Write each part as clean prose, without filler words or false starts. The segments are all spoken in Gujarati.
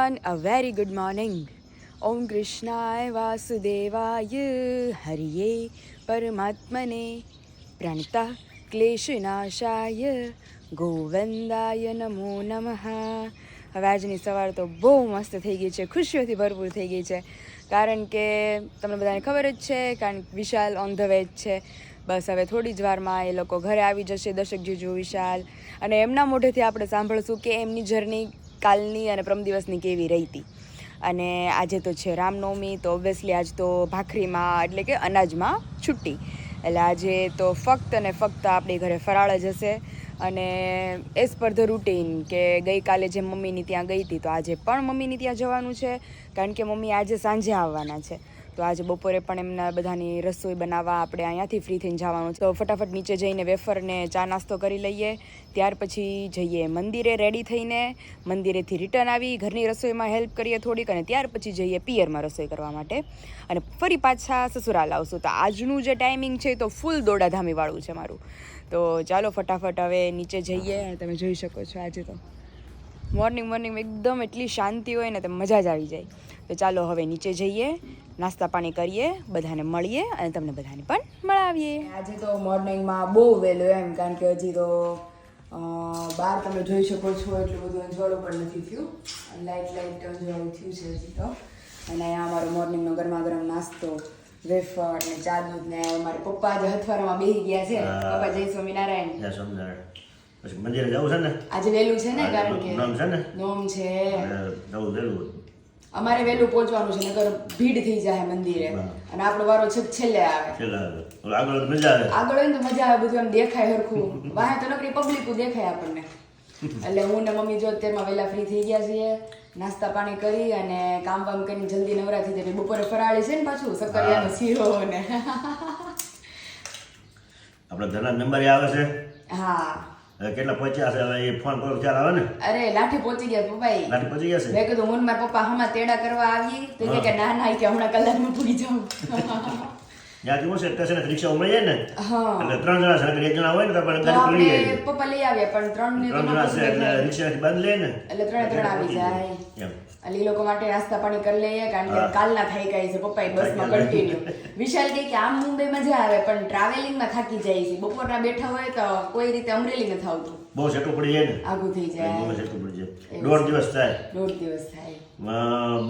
everyone, a very good morning. Om Krishnaya Vasudevaya Hariye Paramatmane Pranita Kleshinashaya Govindaya Namo Namaha. હવે આજની સવાર તો બહુ મસ્ત થઈ ગઈ છે, ખુશીઓથી ભરપૂર થઈ ગઈ છે, કારણ કે તમને બધાને ખબર જ છે, કારણ કે વિશાલ ઓન ધ વે જ છે. બસ હવે થોડી જ વારમાં એ લોકો ઘરે આવી જશે, દર્શક જીજુ વિશાલ, અને એમના મોઢેથી આપણે સાંભળશું કે એમની જર્ની કાલની અને પરમ દિવસની કેવી રહી હતી. અને આજે તો છે રામનવમી, તો ઓબ્વિયસલી આજ તો ભાખરીમાં એટલે કે અનાજમાં છુટ્ટી, એટલે આજે તો ફક્ત અને ફક્ત આપણી ઘરે ફરાળ જ હશે. અને એઝ પર ધ રૂટીન કે ગઈકાલે જે મમ્મીની ત્યાં ગઈ હતી, તો આજે પણ મમ્મીની ત્યાં જવાનું છે, કારણ કે મમ્મી આજે સાંજે આવવાના છે. તો આજે બપોરે પણ એમના બધાની રસોઈ બનાવવા આપણે અહીંયાથી ફ્રી થઈને જવાનું છે. તો ફટાફટ નીચે જઈને વેફરને ચા નાસ્તો કરી લઈએ, ત્યાર પછી જઈએ મંદિરે રેડી થઈને, મંદિરેથી રિટર્ન આવી ઘરની રસોઈમાં હેલ્પ કરીએ થોડીક, અને ત્યાર પછી જઈએ પિયરમાં રસોઈ કરવા માટે, અને ફરી પાછા સસુરાલ આવશું. તો આજનું જે ટાઈમિંગ છે તો ફૂલ દોડાધામીવાળું છે મારું. તો ચાલો ફટાફટ હવે નીચે જઈએ. અને તમે જોઈ શકો છો આજે તો મોર્નિંગ એકદમ એટલી શાંતિ હોય ને, તો મજા જ આવી જાય. તો ચાલો હવે નીચે જઈએ, નાસ્તા પાણી કરીએ, બધાને મળીએ અને તમને બધાને પણ મળાવીએ. આજે તો મોર્નિંગમાં બહુ વહેલું એમ, કારણ કે હજી તો બહાર તમે જોઈ શકો છો એટલું બધું અંજવાળું પણ નથી થયું, લાઇટ અંજવાળું થયું છે હજી તો. અને અહીંયા અમારો મોર્નિંગનો ગરમા ગરમ નાસ્તો, વેફર ને ચા દૂધ ને. મારા પપ્પા આજે હથવારમાં બેસી ગયા છે. પપ્પા જય સ્વામિનારાયણ. જય સ્વામિનારાયણ. પછી મંદિરે જવું છે ને આજે વહેલું છે ને, કારણ કે નોમ છે ને, નોમ છે. જવું વહેલું, અમારે વહેલું પહોંચવાનું છે, નકર ભીડ થઈ જાય મંદિરે, અને આપણો વારો છેલ્લે આવે. આગળ મજા આવે, આગળ હોય ને તો મજા આવે, બધું એમ દેખાય હરખું. વાહે તો નકરી પબ્લિક દેખાય આપણને. એટલે હું ને મમ્મી જો અત્યારમાં વહેલા ફ્રી થઈ ગયા છીએ, નાસ્તા પાણી કરી અને કામ બામ કરીને જલ્દી નવરા થઈ જાય. બપોરે ફરાળી છે ને, પાછું સક્કરિયાનો શીરો ને આપણા ઘરના નંબર આવે છે. હા, કેટલા પહોંચ્યા છે? હવે એ ફોન કરો ત્યારે આવે ને. અરે લાઠી પહોંચી ગયા પપ્પા. લાઠી પહોંચી ગયા છે. મેં કીધું હું મારા પપ્પા હમણાં તેડા કરવા આવી, તો કે ના ના, કે હમણાં કલાકમાં પૂરી જાઉં. ત્યાંથી હું છે સ્ટેશન રિક્ષા મળી જાય ને, હા, એટલે 3 જણા છે, એક જણા હોય ને તો આપણે ગાડી લઈ જઈએ. પપ્પા લઈ આવ્યા, પણ 3 જણા છે એટલે રિક્ષાથી બાંધ લે ને, એટલે 3 આવી જાય. એમ એટલે એ લોકો માટે નાસ્તા પાણી કરી લઈએ, કારણ કે કાલના થઈ ગઈ છે પપ્પા બસમાં કન્ટિન્યુ. વિશાલ કહે કે આમ મુંબઈ મજા આવે, પણ ટ્રાવેલિંગમાં થાકી જાય છે. બપોરના બેઠા હોય તો કોઈ રીતે અમરેલી નથી આવતું, બહુ સેટું પડી જાય ને, આઘું થઈ જાય, બહુ સેટું પડી જાય. 1.5 દિવસ થાય, 1.5 દિવસ થાય,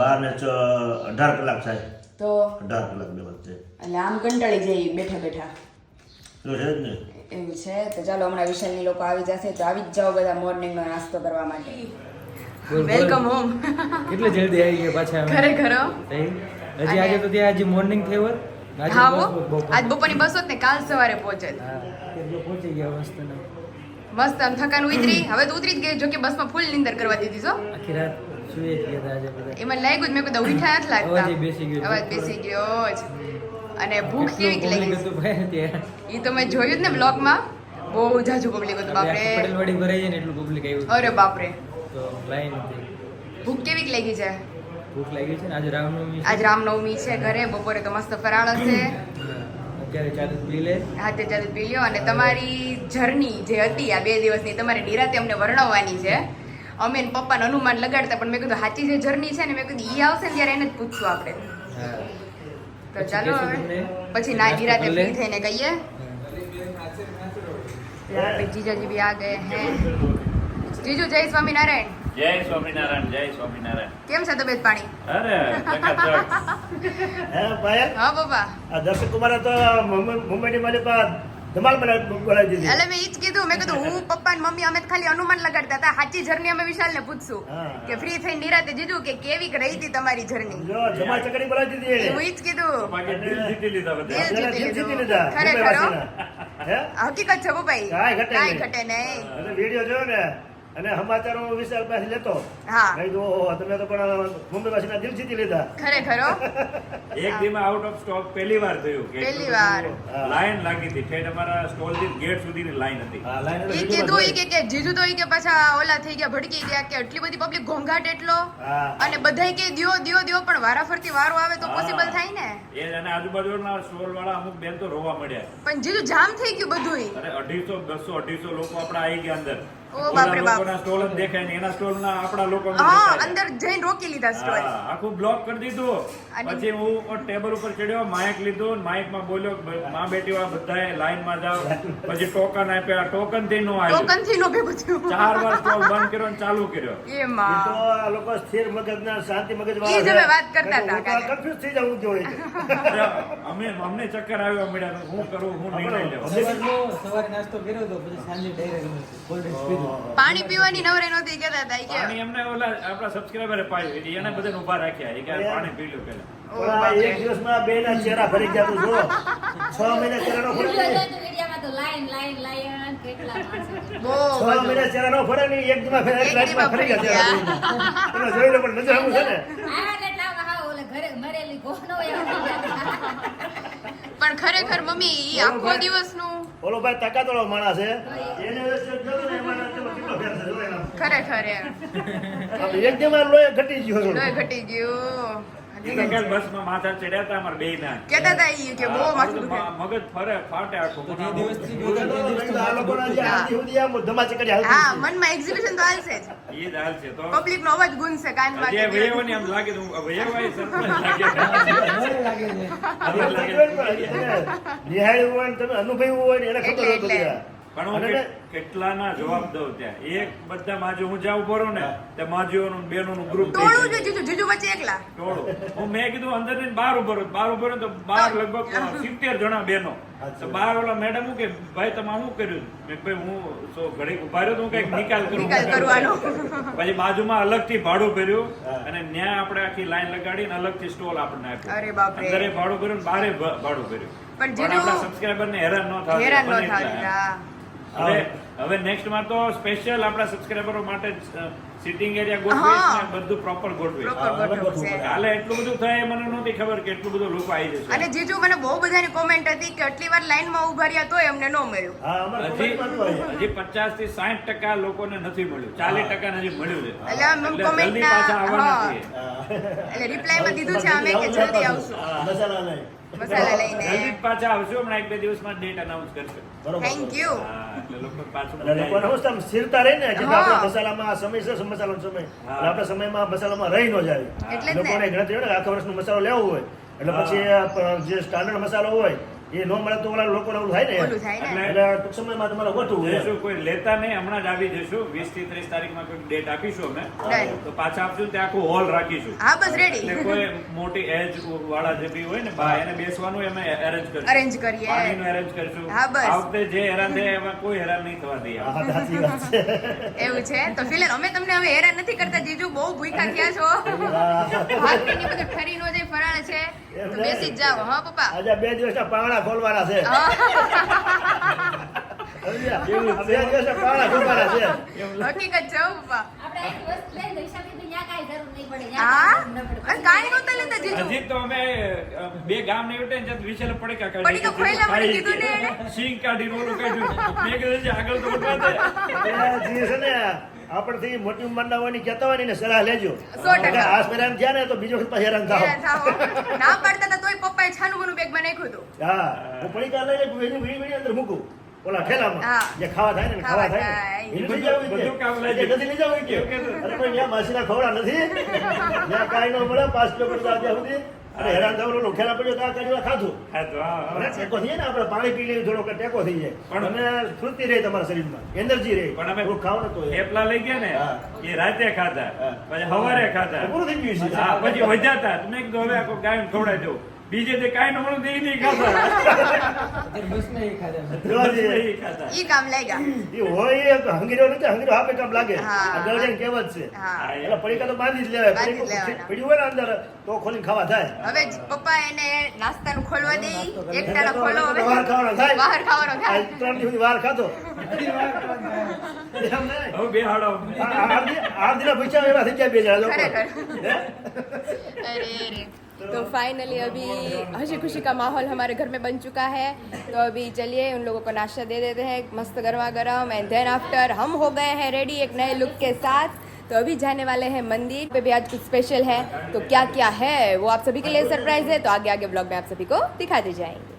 12 ને 18 કલાક થાય, તો 18 કલાક બે વખતે. એટલે આમ કંટાળી જાય બેઠા બેઠા. તો છે જ ને, એવું છે. તો ચાલો હમણાં વિશાલની લોકો આવી જશે, તો આવી જ જાઓ બધા મોર્નિંગનો નાસ્તો કરવા માટે. Welcome home. કેટલે જલ્દી આવી ગયા પાછા અમે. ખરેખર હજી આજે તો ત્યાં હજી મોર્નિંગ થઈ હોત. હા, આજ બપોરની બસ હોત ને કાલ સવારે પહોંચે. પહોંચી ગયા મસ્ત ને મસ્ત. આમ થકાન ઉતરી, હવે તો ઉતરી જ ગઈ, જો કે બસમાં ફૂલ નીંદર કરવા દીધી છો. આખી રાત સુઈ જ ગયા આજે બધા. એમાં લાગ્યું જ, મેં કીધું ઉઠા નથી લાગતા, અવાજ બેસી ગયો, અવાજ બેસી ગયો જ. અને ભૂખ કેવી લાગી એ તો મેં જોયું જ ને બ્લોગમાં, બહુ જાજુ પબ્લિક હતું બાપરે. પટેલવાડી ભરાઈ જાય ને એટલું પબ્લિક આવ્યું. અરે બાપરે, તો લાઈન હતી. ભૂખ કેવી લાગી છે? ભૂખ લાગી છે ને, આજે રામનવમી છે. આજ રામનવમી છે, ઘરે બપોરે તો મસ્ત ફરાળ હશે. અત્યારે ચા દૂધ પી લે. હા, તે ચા દૂધ પી લ્યો. અને તમારી જર્ની જે હતી આ 2 દિવસની, તમારે નિરાતે અમને વર્ણવવાની છે. અમે ને પપ્પાને અનુમાન લગાડતા, પણ મેં કીધું સાચી જે જર્ની છે ને, મેં કીધું ઈ આવશે ને ત્યારે એને જ પૂછશું આપણે. તો ચાલો હવે પછી ના નિરાતે ફ્રી થઈને કહીએ. જીજાજી બી આ ગયે હે. જીજુ જય સ્વામિનારાયણ. જય સ્વામિનારાયણ. જય સ્વામિનારાયણ. કેમ છે તબિયત પાણી? અરે ચકાચક. હે પાયલ? હા પપ્પા. આ દર્શક કુમારે તો મુંબઈની માલિકા ધમાલ બનાવી દીધી. એટલે મેં ઈ જ કીધું, મેં કીધું હું પપ્પા ને મમ્મી અમે ખાલી અનુમાન લગાડતા હતા, સાચી જર્ની અમે વિશાલને પૂછશું કે ફ્રી થઈને નિરાતે જીજુ કે કેવી રહી હતી તમારી જર્ની. જો ધમાલ ચકડી બનાવી દીધી એને. હું ઈ જ કીધું. બાકી દિલ જીતી લીધા બધા. દિલ જીતી જીતી લીધું. લીધા ખરેખર હો. હે હકીકત છે પપ્પા. કાંઈ ઘટે કાંઈ નહીં. ઘટે નહીં. અને વિડિયો જોયો ને, અને સમાચારો વિશાલ પાસે લેતો. હા, ભાઈ જો તમે તો પણ મુંબઈ વાસીના દિલ જીતી લીધા. ખરેખર હો. એક દીમાં આઉટ ઓફ સ્ટોક પહેલી વાર થયું કે પહેલી વાર. લાઈન લાગી હતી, ઠેઠ અમારા સ્ટોલ થી ગેટ સુધીની લાઈન હતી. હા, લાઈન ઈ કીધું ઈ કે જીજુ તો ઈ કે પાછા ઓલા થઈ ગયા, ભડકી ગયા, કે એટલી બધી પબ્લિક ઘોંઘાટ એટલો, હા. અને બધાય કે દ્યો, પણ વારાફરતી વારો આવે તો પોસિબલ થાય ને. એ અને આજુબાજુના સ્ટોલ વાળા અમુક બેન તો રોવા મળ્યા. પણ જીજુ જામ થઈ ગયું બધુંય. અરે 250, 250 લોકો આપડા આવી ગયા અંદર. ઓ બાપરે બાપ. લોકોના સ્ટોલ જ દેખાય ને એના સ્ટોલ ના આપણા લોકો હા અંદર જઈને રોકી લીધા સ્ટોલ. આખું બ્લોક કરી દીધું. અને- પછી હું ટેબલ ઉપર ચડ્યો, માઇક લીધું, માઇક માં બોલ્યો, માં બેટી વાળા બધાએ લાઈન માં જાઓ. પછી ટોકન આપ્યા, ટોકન થી નો આવ્યું. ટોકન થી નો ભેગું થયું. 4 વાર સ્ટોલ બંધ કર્યો ને ચાલુ કર્યો. એ તો એમાં આ લોકો સ્થિર મગજના શાંતિ મગજ ઈ જ અમે વાત કરતા હતા કાલે. કન્ફ્યુઝ થઈ જવું જોઈએ. અમને ચક્કર આવ્યો મળ્યા, હું કરું, હું નિર્ણય લેવો. સવારે નાસ્તો કર્યો હતો પછી સાંજે ડાયરેક્ટ કોલ્ડ ડ્રિંક્સ પીધું. પાણી પીવાની નવરે નહોતી કહેતા હતા ઈ કે પાણી એમને ઓલા આપણા સબસ્ક્રાઇબરે પાયું, એને બધાને ઉભા રાખ્યા. એ કે પાણી પી લો પેલા. ઓ પણ આ બાપરે. એક દિવસમાં બે ના ચહેરા ફરી ગયા તું જો 6 મહિના ચહેરા નો ફરે વિડીયોમાં તો લાઈન કેટલા માણસો. બહુ 6 બધું. મહિના ચહેરા નો ફરે ને એક દિવસમાં ફરી એક લાઈફમાં ફરી ગયા ચહેરા તમે જોઈ લો પણ નજર આવું છે ને આવા કેટલા હા ઓલે ઘરે મરેલી કોનો એવા પણ ખરેખર મમ્મી ઈ આખો દિવસનું ઓલો ભાઈ તાકાતવાળો માણસ છે એને જોયું ને એમાં કેટલો ફેર છે જો એનો. ખરેખર એમ. આપણે એક દિવસમાં લોહી ઘટી ગયો થોડું. લોહી ઘટી ગયું. એને કાલ બસમાં માથા ચડ્યા હતા અમારા બેયના. કહેતા હતા ઈ કે બહુ માથું દુખે. મગજ ફરે, ફાટે આખું. તો જે દિવસથી આ લોકોના જે આદિ સુધી આમ ધમાચકડી હાલતી હા હતી. મનમાં એક્ઝિબિશન તો હાલશે જ. ઈ જ હાલ છે તો. પબ્લિક નો અવાજ ગુંજશે કાનમાં જે કે વૈયાઓને એમ લાગે તો હું વૈયાવાય સરપંચ લાગે. મને લાગે છે આપણે ખબર પડે કે તમે નિહાળ્યું હોય ને તમે અનુભવ્યું હોય ને એને ખબર એટલે. હોતું ત્યાં. પણ હું કેટલાના જવાબ દઉં ત્યાં. એક બધા માજુ હું જ્યાં ઉભો રહું ને ત્યાં માજીઓનું ને બહેનોનું ગ્રુપ થઈ ટોળું જાય. જો જીજુ જીજુ વચ્ચે એકલા. ટોળું. મેં કીધું અંદર ને બહાર ઉભો રહ્યો. બહાર ઉભો રહ્યો તો બહાર લગભગ 70 જણા બહેનો. તો બહાર ઓલા મેડમ હું કે ભાઈ તમે શું કર્યું? મેં ભાઈ હું સો ઘડીક ઉભા રહ્યો તો હું કઈક નિકાલ કરું. નિકાલ કરવાનો. પછી બાજુમાં અલગથી ભાડું ભર્યું અને ન્યા આપણે આખી લાઈન લગાડીને અલગથી સ્ટોલ આપણને આપ્યો. અરે બાપરે. અંદરે ભાડું ભર્યું ને બારે ભાડું ભર્યું. પણ પણ આપણા સબસ્ક્રાઇબર ને હેરાન ન થાય. હેરાન ન થાય. હવે નેક્સ્ટ માં તો સ્પેશિયલ આપણા સબસ્ક્રાઇબરો માટે સિટિંગ એરિયા ગોઠવીશ ને બધું પ્રોપર ગોઠવીશ. પ્રોપર ગોઠવશે. કાલે એટલું બધું થાય એ મને નહોતી ખબર કે એટલું બધું લોકો આવી જશે. અને જીજુ મને બહુ બધાની કોમેન્ટ હતી કે આટલી વાર લાઈનમાં ઉભા રહ્યા તોય અમને ન મળ્યું. હા અમારે હજી કોમેન્ટમાં તો હજી 50 થી 60% લોકોને નથી મળ્યું. 40% હજી મળ્યું છે. એટલે આમ એટલે comment જલ્દી ના- પાછા આવવાના હા. છીએ. એટલે રિપ્લાયમાં દીધું છે અમે કે જલ્દી આવશું મસાલા નહીં. મસાલા જલ્દી લઈને. જ પાછા આવશું. હમણાં 1-2 દિવસમાં ડેટ અનાઉન્સ કરશે. બરોબર. Thank you. હા, એટલે લોકો પાછું એટલે લોકોને બધા શું છે, આમ સ્થિરતા રહે ને કે હા. આપણે મસાલામાં આ સમય છે મસાલાનો સમય હા. એટલે આપણે સમયમાં મસાલામાં રહી ન જાય એટલે જ ને. લોકોને ગણતરી હોય ને આખા વર્ષનો મસાલો લેવો હોય એટલે હા. પછી જે સ્ટાન્ડર્ડ મસાલો હોય એ ન મળે તો ઓલા લોકોને ઓલું થાય ને ઓલું થાય ને. એટલે ટૂંક સમયમાં તમારે ગોઠવું હોય. જઈશું, કોઈ લેતા નહીં. હમણાં જ આવી જઈશું. 20 થી 30 તારીખમાં કોઈ ડેટ આપીશું અમે. Done. તો પાછા આપશું ત્યાં આખું હોલ રાખીશું. હા બસ એટલે રેડી. કોઈ મોટી એજ વાળા જે બી હોય ને બા એને બેસવાનું અમે અરેન્જ કરીશું. Arrange કરીએ. પાણીનું arrange કરીશું. હા, બસ. આ વખતે જે હેરાન થાય એમાં કોઈ હેરાન નહીં થવા દઈએ. હા, સાચી વાત છે. એવું છે તો ફિલહાલ અમે તમને હવે હેરાન નથી કરતા જીજુ બહુ ભૂખ્યા થયા છો ભાત પીને બધું ઠરી નો જાય ફરાળ છે તો બેસી જ જાઓ હા પપ્પા આજે 2 દિવસના પાંગડા ખોલવાના છે સમજ્યા? આ 2 દિવસના પાંગડા ખોલવાના છે હકીકત છે હો પપ્પા આપણે આખી વસ્તુ લઈને હિસાબ કીધું ન્યા કાંઈ જરૂર નહીં પડે હા ન્યા કાંઈ જરૂર ન પડે. અને કાંઈ નહોતા લેતા જીજુ હજી તો અમે બે ગામ ને વટે ને વિશાલ પડીકા પડીકા ખોઈલા મને કીધું ને એણે. સિંગ કાઢીને ઓલું કાઢ્યું. મેં કીધું છે આગળ તો વધવા દે. એ જે છે ને આપણથી મોટી ઉંમરના હોય ને કહેતા હોય ને એને સલાહ લેજો 100%. આ હેરાન થયા ને તો બીજો વખત પાછા હેરાન થાવ હેરાન થાઓ. ના પાડતા હતા તોય પપ્પાએ છાનું બનું બેગમાં નાખ્યું હતું હા હું પડીકા લઈને એની વીણી અંદર મૂકું ઓલા ઠેલામાં હા. જે ખાવા થાય ને ખાવા થાય થાય. ને એને લઈ જાવું કે? બધું કામ લઈ એ નથી લઈ જાવું કે? અરે પણ ત્યાં માસીના ખવડા નથી ત્યાં કાંઈ ન મળે 5 કિલોમીટર ત્યાં સુધી અને હેરાન થવાનું ઓલું ઠેલા પડ્યો ત્યાં કાઢી ખાધું હા તો હા, અને હા. ટેકો થઈ જાય ને આપણે પાણી પી લઈએ થોડો ટેકો થઈ જાય પણ- અને સ્ફૂર્તિ રહે તમારા શરીરમાં એનર્જી રહે પણ અમે થોડું ખાવ ને તો એ. થેપલા લઈ ગયા ને હા. એ રાતે ખાધા હા. પછી સવારે ખાધા પૂરું થઈ ગયું છે હા પછી વધ્યા હતા મેં કીધું હવે આખું ગાય ખવડાવી દઉં બીજે તે કાંઈ ન મળ્યું તે ઈ નહીં ખાધા અત્યારે બસમાં એ ખાધા જોવા જઈએ. ઈ ખાધા ઈ કામ લાગ્યા એ હોય એ હંગીરો નથી હંગીરો આપે કામ લાગે હા. આ ગળજાની કહેવત છે હા એટલે પડીકા તો બાંધી જ લેવાય બાંધી જ પડીકું લેવાના. પડ્યું હોય ને અંદર તો ખોલીને ખાવા થાય હવે પપ્પા એને નાસ્તાનું ખોલવા દે એકટાણા ખોલો હવે બહાર ખાવાનો થાય બહાર ખાવાનો આ થાય 3 દિવસ બહાર ખાધો એમ નહીં. હવે બે હાડો આ દિના પૈસા એવા થઈ ગયા બે જણા લોકો. खरेखर अरे तो फाइनली अभी हंसी खुशी का माहौल हमारे घर में बन चुका है तो अभी चलिए उन लोगों को नाश्ता दे देते हैं मस्त गर्मा गर्म एंड देन आफ्टर हम हो गए हैं रेडी एक नए लुक के साथ तो अभी जाने वाले हैं मंदिर पे भी आज कुछ स्पेशल है तो क्या क्या है वो आप सभी के लिए सरप्राइज है तो आगे आगे ब्लॉग में आप सभी को दिखाते जाएंगे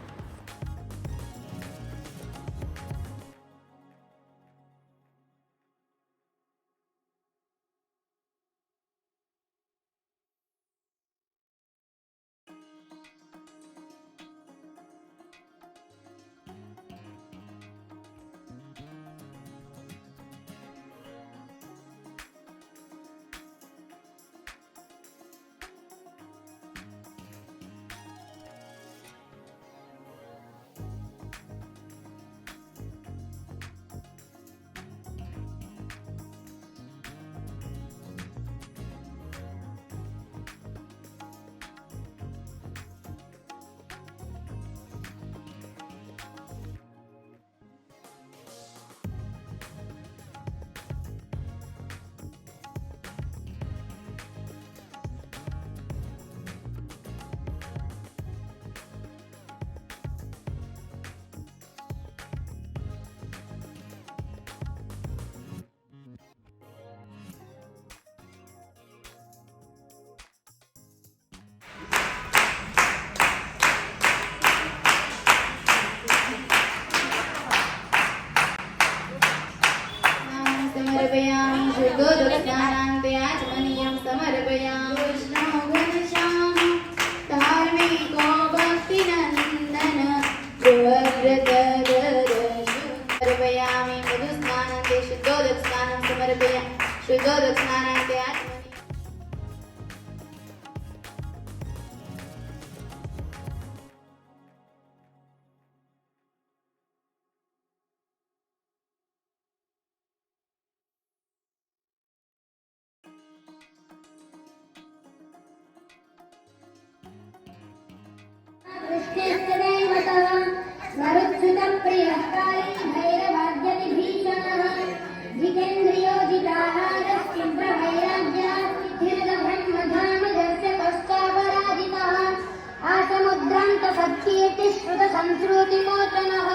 स्मरुच्छुतप्रियःकाली भैरवाद्यविभीषणः जितेन्द्रियो जिताहारस्तिब्रवैराग्यासिद्धिर्ब्रह्मधामजस्य पश्चापराजितः आसमुद्रान्तसत्कीर्तिश्रुतसंस्कृतिमोचनः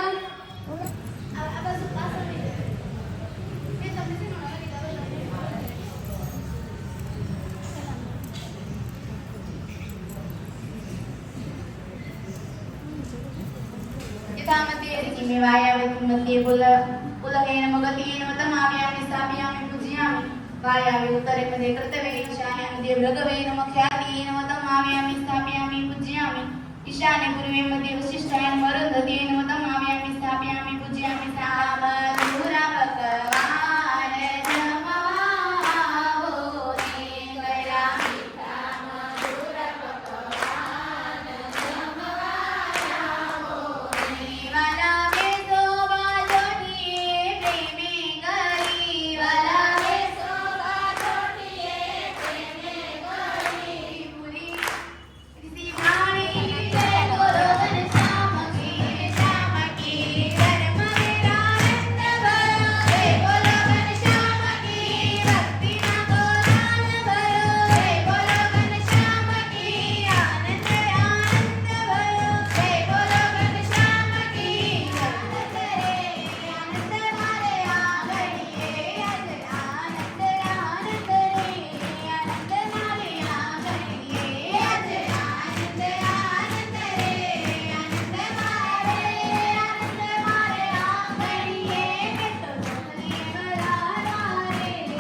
यथामते वायावती पुलहेन मगतेन मतमाव्यामि स्थापयामि पूजयामि वायावि उत्तरे मध्ये कर्तव्ये ईशान्ये मध्ये भृगवेन मख्यातेन मतमाव्यामि स्थापयामि पूजयामि ईशान्ये पूर्वे मध्ये वसिष्ठायन मरुधतेन मतमाव्यामि स्थापयामि पूजयामि सामधुरा भगवान जमावो कैलासि सामधुरा भगवान जमावो वाला में शोभा जोड़िए प्रेमे गरी वाला में शोभा जोड़िए प्रेमे गरी पूरी किसी भाणी जय बोलो घनश्याम की धर्म मेरा आनंद भरो जय बोलो घनश्याम की भक्ति ना गोदान भरो जय बोलो घनश्याम की आनंद आनंद भरो जय बोलो घनश्याम की आनंद रे आनंद मारे आगणिए आनंद आनंद रे आनंद मारे आगणिए आनंद आनंद रे आनंद मारे आगणिए तो डोली बला रे आनंद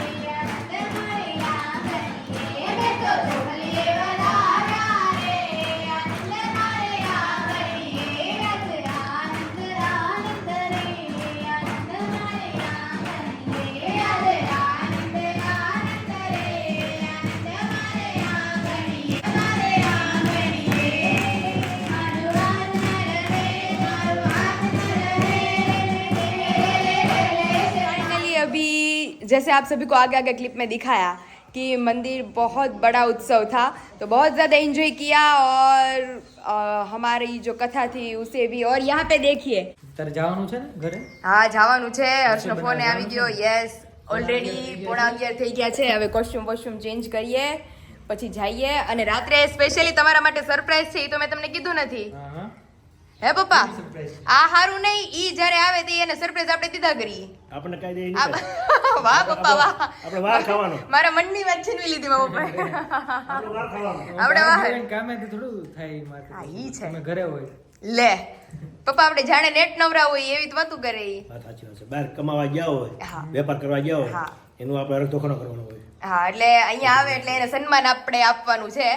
मारे आगणिए तो डोली बला रे आनंद मारे आगणिए आनंद आनंद रे आनंद मारे आगणिए आनंद आनंद रे आनंद मारे आगणिए मारे फाइनली अभी जैसे आप सभी को आगे आगे क्लिप में दिखाया कि मंदिर बहुत बड़ा उत्सव था तो बहुत ज़्यादा एंजॉय किया और हमारी जो कथा थी उसे भी और यहाँ पे देखिए તારે જવાનું છે ને ઘરે હા જવાનું છે હર્ષનો ફોન આવી ગયો યસ ઓલરેડી 11:30 થઈ ગયા છે હવે કોસ્ટ્યુમ ચેન્જ કરીએ પછી જઈએ અને રાત્રે સ્પેશિયલી તમારા માટે સરપ્રાઈઝ છે એ તો મેં તમને કીધું નથી હા હા હે પપ્પા આ હારું નહીં ઈ જ્યારે આવે તે એને સરપ્રાઈઝ આપણે દીધા કરીએ આપણને કઈ દે આ વાહ પપ્પા વાહ આપણે વાર ખાવાનું મારા મનની વાત છીનવી લીધી મારા પપ્પાએ આપણે વાર ખાવાનું આપણે બહાર કામેથી થોડું થાય મારે હા ઈ છે તમે ઘરે હોય લે પપ્પા આપણે જાણે નેટ નવરા હોય એવી જ વાતું કરે ઈ વાત સાચી વાત છે બહાર કમાવા ગયા હોય હા. વેપાર કરવા ગયા હોય હા. એનું આપણે અરગ તોખણો કરવાનો હોય હા એટલે અહીંયા આવે એટલે એને સન્માન આપણે આપવાનું છે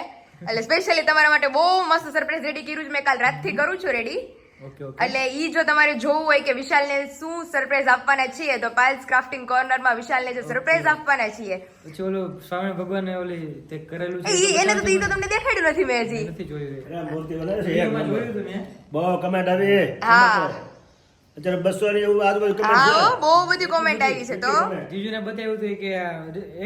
એટલે સ્પેશિયલી તમારા માટે બહુ મસ્ત સરપ્રાઈઝ રેડી કર્યું છે મેં કાલ રાતથી કરું છું રેડી ઓકે ઓકે એટલે ઈ જો તમારે જોવું હોય કે વિશાલને શું સરપ્રાઈઝ આપવાના છીએ તો પાયલ્સ ક્રાફ્ટિંગ કોર્નરમાં વિશાલને જે સરપ્રાઈઝ આપવાના છીએ પછી ઓલું સ્વામી ભગવાને ઓલી તે કરેલું છે ઈ એને તો ઈ તો તમને દેખાડ્યું નથી મેં હજી નથી જોયું અરે મૂર્તિ બનાવે છે એક એમાં નંબર. જોયું હતું મેં બહુ કમેન્ટ આવી હા. અત્યારે 200 ની એવું આજુબાજુ કમેન્ટ હા છે હો, બહુ બધી કોમેન્ટ આવી છે તો જીજુને બતાવ્યું હતું કે આ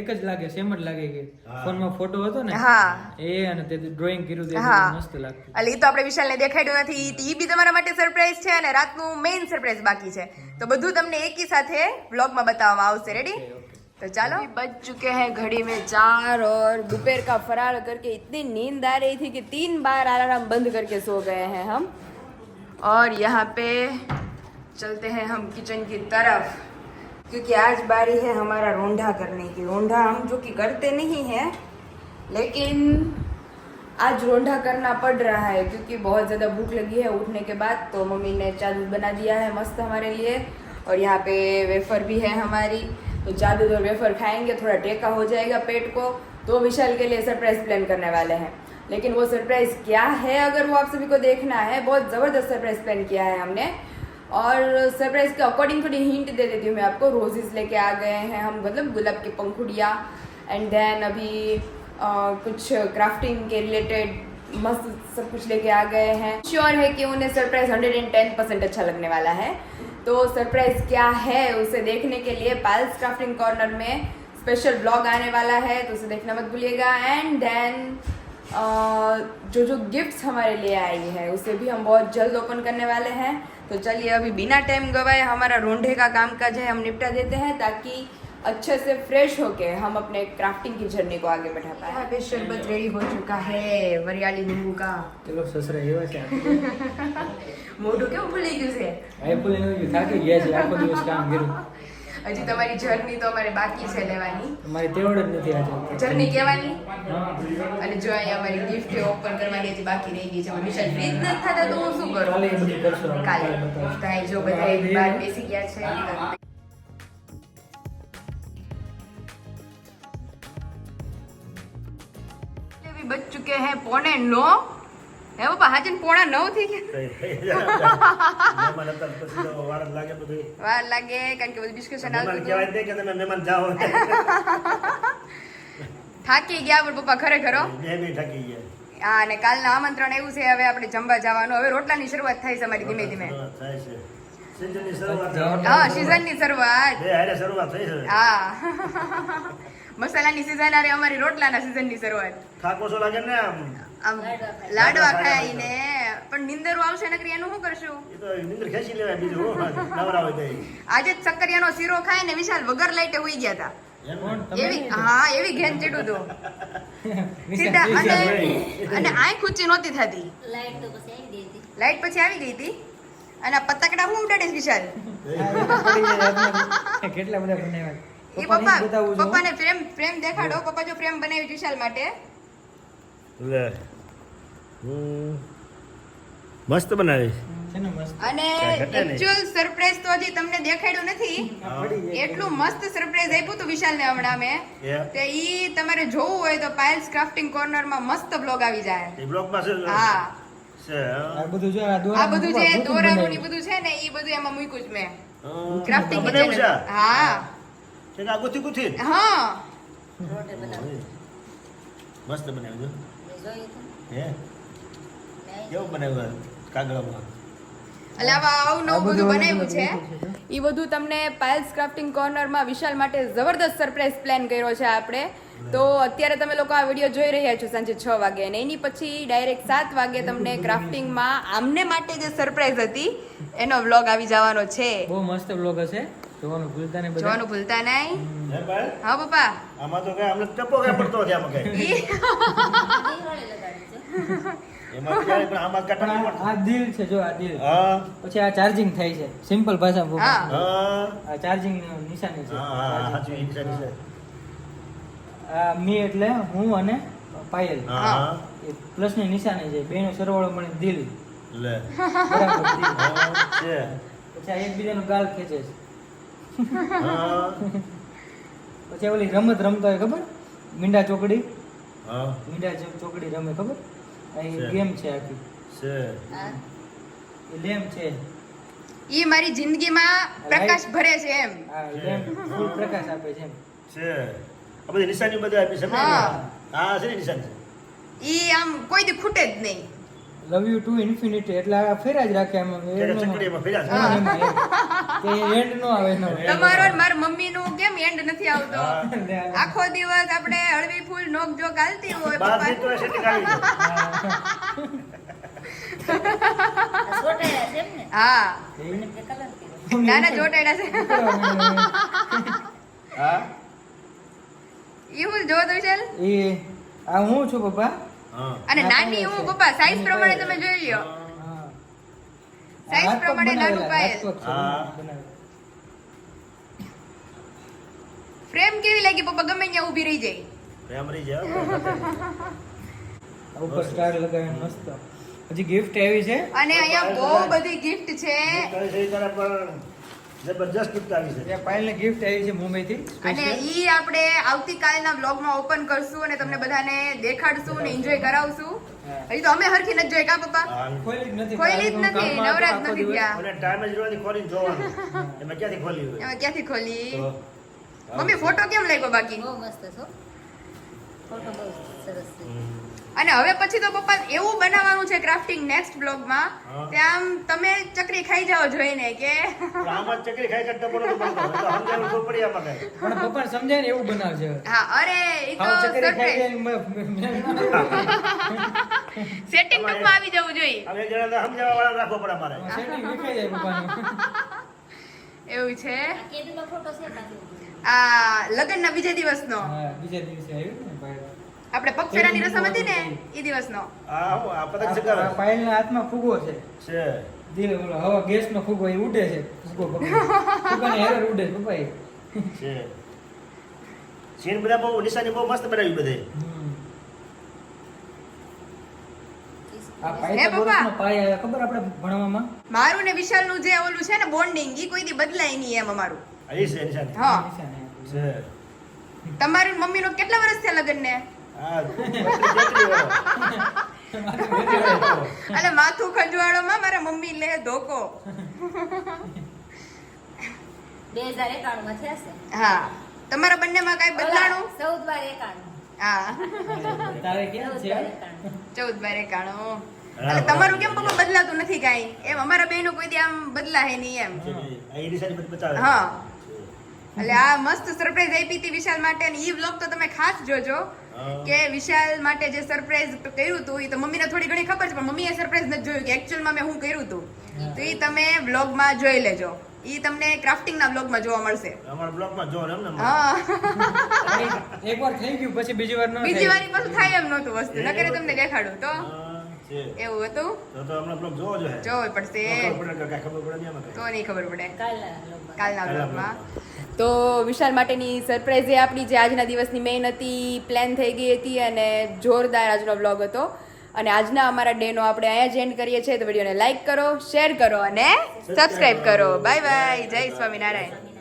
એક જ લાગે સેમ જ લાગે કે હા. ફોનમાં ફોટો હતો ને હા એ અને તે ડ્રોઈંગ કર્યું હતું એ હા બધું મસ્ત લાગતું એટલે ઈ તો આપણે વિશાલને દેખાડ્યું નથી ઈ બી તમારા માટે સરપ્રાઈઝ છે અને રાતનું મેઇન સરપ્રાઈઝ બાકી છે તો બધું તમને એકી સાથે વ્લોગમાં બતાવવામાં આવશે રેડી तो चलो बज चुके हैं घड़ी में 4 और दोपहर का फरार करके इतनी नींद आ रही थी कि 3 बार अलार्म बंद करके सो गए हैं हम और यहाँ पे चलते हैं हम किचन की तरफ क्योंकि आज बारी है हमारा रोंढा करने की रोंढा हम जो कि करते नहीं हैं लेकिन आज रोंढा करना पड़ रहा है क्योंकि बहुत ज़्यादा भूख लगी है उठने के बाद तो मम्मी ने चाय दूध बना दिया है मस्त हमारे लिए और यहाँ पे वेफर भी है हमारी तो चाय दूध और वेफर खाएंगे थोड़ा टेका हो जाएगा पेट को तो विशाल के लिए सरप्राइज प्लान करने वाले हैं लेकिन वो सरप्राइज क्या है अगर वो आप सभी को देखना है बहुत ज़बरदस्त सरप्राइज प्लान किया है हमने और सरप्राइज के अकॉर्डिंग थोड़ी हिंट दे देती हूँ मैं आपको रोजेस लेके आ गए हैं हम मतलब गुलाब की पंखुड़ियाँ एंड देन अभी कुछ क्राफ्टिंग के रिलेटेड मस्त सब कुछ लेके आ गए हैं श्योर है कि उन्हें सरप्राइज 110% अच्छा लगने वाला है तो सरप्राइज क्या है उसे देखने के लिए पायल्स क्राफ्टिंग कॉर्नर में स्पेशल ब्लॉग आने वाला है तो उसे देखना मत भूलिएगा एंड देन जो गिफ्ट्स हमारे लिए आई है उसे भी हम बहुत जल्द ओपन करने वाले हैं। तो चलिए अभी बिना टाइम गवाए हमारा रोंढे का कामकाज है हम निपटा देते हैं ताकि अच्छे से फ्रेश होके हम अपने क्राफ्टिंग की जर्नी को आगे बढ़ा पाए। यहाँ पे शरबत रेडी हो चुका है वरियाली नींबू का। ચલો સસરા એવા છે મોઢું કેવું ફૂલી ગયું છે? આઈફોન એનું થાકી ગયા છે આખો દિવસ કામ કર્યું હજી તમારી જર્ની તો અમારે બાકી છે લેવાની, અમારી તેવડ જ નથી આજે જર્ની કહેવાની। હા અને જો અહીંયા અમારી ગિફ્ટ ઓપન કરવાની હજી બાકી રહી ગઈ છે। વિશાલ ફ્રીજ નથી થતા તો હું શું કરું? કાલે એ બધું કરશું આપણે. કાલે બતાવીશું. ભાઈ જો બધા બહાર બેસી ગયા છે। अभी बज चुके हैं 8:45 है पापा हाजन 8:45 થઈ ગયા। મહેમાન હતા પછી તો વાર જ લાગે બધું. વાર લાગે કારણ કે બધું ડિસ્કશન મહેમાન આવતું કહેવાય નહીં કે તમે મહેમાન જાઓ થાકી ગયા પણ પપ્પા ખરેખર હો। બે બી થાકી ગયા. હા અને કાલના આમંત્રણ એવું છે હવે આપણે જમવા જવાનું। હવે રોટલાની શરૂઆત થાય છે અમારી ધીમે ધીમે। થાય છે સિઝનની શરૂઆત હા સિઝનની શરૂઆત। બે હારે શરૂઆત થઈ છે. હા મસાલાની સિઝન આરે અમારી રોટલાના સિઝનની શરૂઆત। થાકો છો લાગે ને આમ આમ લાડવા ખાઈને પણ નીંદરું આવશે નકરી એનું શું કરશું? એ તો નીંદર ખેંચી લેવાય બીજું હું નવરા હોય તો આજે જ સક્કરિયાનો શીરો ખાય ને વિશાલ વગર લાઈટે હોઈ ગયા હતા। એવી હા એવી ઘેન ચીડું હતું સીધા અને આંખ ઊંચી નહોતી થતી। લાઈટ તો પછી આવી ગઈ હતી લાઈટ પછી આવી ગઈ હતી અને આ પતંગડા હું ઉડાડે છે વિશાલ? કેટલા બધા બનાવ્યા એ પપ્પાને પ્રેમ દેખાડો। પપ્પા જો પ્રેમ બનાવ્યું વિશાલ માટે। લે મસ્ત બનાવી છે ને મસ્ત અને એક્ચ્યુઅલ સરપ્રાઈઝ તો હજી તમને દેખાડ્યું નથી। એટલું મસ્ત સરપ્રાઈઝ આપ્યું હતું વિશાલને હમણાં મેં તે ઈ તમારે જોવું હોય તો પાયલ્સ ક્રાફ્ટિંગ કોર્નર માં મસ્ત બ્લોગ આવી જાય। એ બ્લોકમાં છે હા છે આ બધું જો આ આ બધું જે દોરાનું ને બધું છે ને ઈ બધું એમાં મૂક્યું જ મેં ક્રાફ્ટિંગ બનાવ્યું છે હા કે આ ગુથી ગુથી હા રોટે બનાવી મસ્ત બનાવ્યું જોયું તો હે કેવું બનાવ્યું કાગળમાં એટલે આવું નવું બધું બનાવ્યું છે। એ બધું તમને પાયલ્સ ક્રાફ્ટિંગ કોર્નરમાં વિશાલ માટે જબરદસ્ત સરપ્રાઈઝ પ્લાન કર્યો છે આપણે। તો અત્યારે તમે લોકો આ વિડીયો જોઈ રહ્યા છો સાંજે 6 વાગે અને એની પછી ડાયરેક્ટ 7 વાગે તમને ક્રાફ્ટિંગમાં આમને માટે જે સરપ્રાઈઝ હતી એનો વ્લોગ આવી જવાનો છે। બહુ મસ્ત બ્લોગ હશે જોવાનું ભૂલતા નહીં બધા જોવાનું ભૂલતા નહીં। હે ભાઈ હા પપ્પા આમાં તો કઈ અમને ટપો કઈ પડતો નથી આમાં કઈ દીવાળી લગાડી છે એમાં ક્યારે પણ આમાં પણ કાટા નહીં આ દિલ છે જો આ દિલ હા પછી આ ચાર્જિંગ થાય છે સિમ્પલ ભાષામાં હા હા આ ચાર્જિંગ નિશાની છે હા સાચું એ છે આ મી એટલે હું અને પાયલ હા એ પ્લસ ની નિશાની છે બેનો સરવાળો મળે દિલ લે બરાબર દિલ. હા છે પછી આ એકબીજાનું ગાલ ખેંચે છે હા પછી આ ઓલી રમત રમતા હોય ખબર મીંડા ચોકડી હા ચોકડી રમે ખબર આ છે. ગેમ છે આખી છે હા એ લેમ છે ઈ મારી જિંદગીમાં પ્રકાશ ભરે છે એમ। આ લેમ ફૂલ પ્રકાશ આપે છે એમ. છે આ બધી નિશાની બધી આપી છે હા. હા છે નિશાની ઈ આમ કોઈ દી ખૂટે જ નહીં। લવ યુ ટુ ઇન્ફિનિટી એટલે આ ફેરા જ રાખે આમ છે એમનો ચકડીમાં ફેર્યા છે એમાં એમ. કે એન્ડ નો આવે એનો તમારો ને મારા મમ્મીનું કેમ એન્ડ નથી આવતો? હા. આખો દિવસ આપણે હળવી ફૂલ નોક જોક હાલતી હોય બહારથી તો પપ્પા। સેટિંગ આવી જાય આ સોટાયા છે એમ ને હા અને તે કલર કર્યો નાના જોટાડ્યા છે। હા ઈ હું જોતો વિશાલ એ આ હું છું પપ્પા હા અને નાની હું પપ્પા સાઈઝ પ્રમાણે તમે જોઈ લ્યો। હા. સાઈઝ હાથ પગ પ્રમાણે નાનું બનાવેલા, પાયલ। હાથ પગ છે, હા. બનાવેલા. ફ્રેમ કેવી લાગી પપ્પા? ગમે ત્યાં ઊભી રહી જાય। પ્રેમ રહી જાય આ ઉપર સ્ટાર લગાવીને મસ્ત હજી ગિફ્ટ આવી છે અને અહીંયા બહુ બધી ગિફ્ટ છે જબરજસ્ત ગિફ્ટ આવી છે ત્યાં પાયલને ગિફ્ટ આવી છે મુંબઈથી અને ઈ આપણે આવતીકાલના વ્લોગમાં ઓપન કરશું અને તમને બધાને દેખાડશું અને એન્જોય કરાવશું। હજી તો અમે હરખી નથી જોઈ કા પપ્પા? ખોલી જ નથી ખોલી જ નથી, કામમાં નવરા જ આખો નથી દિવસ. થયા। અને ટાઈમ જ જોવાની ખોલીને જોવાનું એમાં ક્યાંથી ખોલી હોય એમાં ક્યાંથી ખોલી? તો મમ્મી ફોટો કેમ લાગ્યો બાકી? બહુ મસ્ત છો ફોટો બહુ સરસ છે અને હવે પછી તો પપ્પા એવું બનાવવાનું છે ક્રાફ્ટિંગ નેક્સ્ટ બ્લોગમાં હા. ત્યાં તમે ચકરી ખાઈ જાઓ જોઈને કે આમાં ચકરી ખાઈ કરતા બોલો તો પડતો હવે તો સમજાવવું તો પડી આમાં કઈ પણ પપ્પાને સમજાય ને એવું બનાવજે હા અરે ઈ તો ખાવ ચકરી ખાઈ સરપ્રાઈઝ જાય સેટિંગ ટૂંકમાં આવી જવું જોઈએ હવે એક જણા સમજાવવા વાળા રાખવો પડે મારે સેટિંગ વિખાઈ જાય પપ્પાનું એવું છે આ કેદુનો ફોટો છે પાછો. આ લગ્નના બીજા દિવસનો હા બીજા દિવસે આવ્યું ને ભાઈ આપણે પગફેરાની રસમ હતી ને ઈ દિવસનો આ હું આ પતંગ ચગાવે આ પાયલના હાથમાં ફુગો છે છે ધીરે ઓલો હવા ગેસનો ફુગો એ ઉડે છે ફુગો પકડી ફુગાને હેરર ઉડે છે પપ્પા એ. છે સીન બધા બહુ નિશાની બહુ મસ્ત બનાવી બધે આ હે પાયતા પપ્પા? બોરસનો પાય આવ્યા ખબર આપણે ભણવામાં મારું ને વિશાલનું જે ઓલું છે ને બોન્ડિંગ ઈ કોઈ દી બદલાય નહીં એમ અમારું અહીં છે નિશાની હા નિશાન આપ્યું. છે તમારું ને મમ્મીનો કેટલા વર્ષ થયા લગ્ન ને આ જેટલી વાળો અને માથું ખંજવાળોમાં મારા મમ્મી લે ધોકો 2091 માં થયા છે. હા તમારા બંનેમાં કઈ બદલાણું 14/91. હા તારે ક્યાં છે 14/91 એટલે તમારું કેમ પપ્પા બદલાતું નથી કાંઈ એમ અમારા બેનો કોઈ દી આમ બદલાય નહીં એમ અહીં નિશાની બધી બતાવે હા એટલે આ મસ્ત સરપ્રાઈઝ આપી હતી વિશાલ માટે અને ઈ વ્લોગ તો તમે ખાસ જોજો હા. કે વિશાલ માટે જે સરપ્રાઈઝ કર્યું હતું એ તો મમ્મીને થોડી ઘણી ખબર છે પણ મમ્મીએ સરપ્રાઈઝ નથી જોયું કે એકચ્યુઅલમાં મેં શું કર્યું હતું તો એ તમે વ્લોગમાં જોઈ લેજો એ તમને ક્રાફ્ટિંગના વ્લોગમાં જોવા મળશે અમારા બ્લોકમાં જો ને એમને હા એકવાર થઈ ગયું પછી બીજી વાર ન બીજી થાય. વારી પાછું થાય એમ નહોતું વસ્તુ નકરે તમને દેખાડું તો છે એવું હતું તો હમણાં બ્લોક જોવો જોઈએ જોવું પડશે ખબર પડે કે કાંઈ ખબર પડે નહીં આમાં તો નહીં ખબર પડે કાલના લોકમાં. કાલના કાલના બ્લોગમાં તો વિશાલ માટેની સરપ્રાઈઝ એ આપણી જે આજના દિવસની મેઇન હતી પ્લાન થઈ ગઈ હતી અને જોરદાર આજનો બ્લોગ હતો અને આજના અમારા ડેનો આપણે અહીંયા જ એન્ડ કરીએ છીએ તો વિડીયોને લાઈક કરો શેર કરો અને સબસ્ક્રાઇબ કરો બાય બાય જય સ્વામિનારાયણ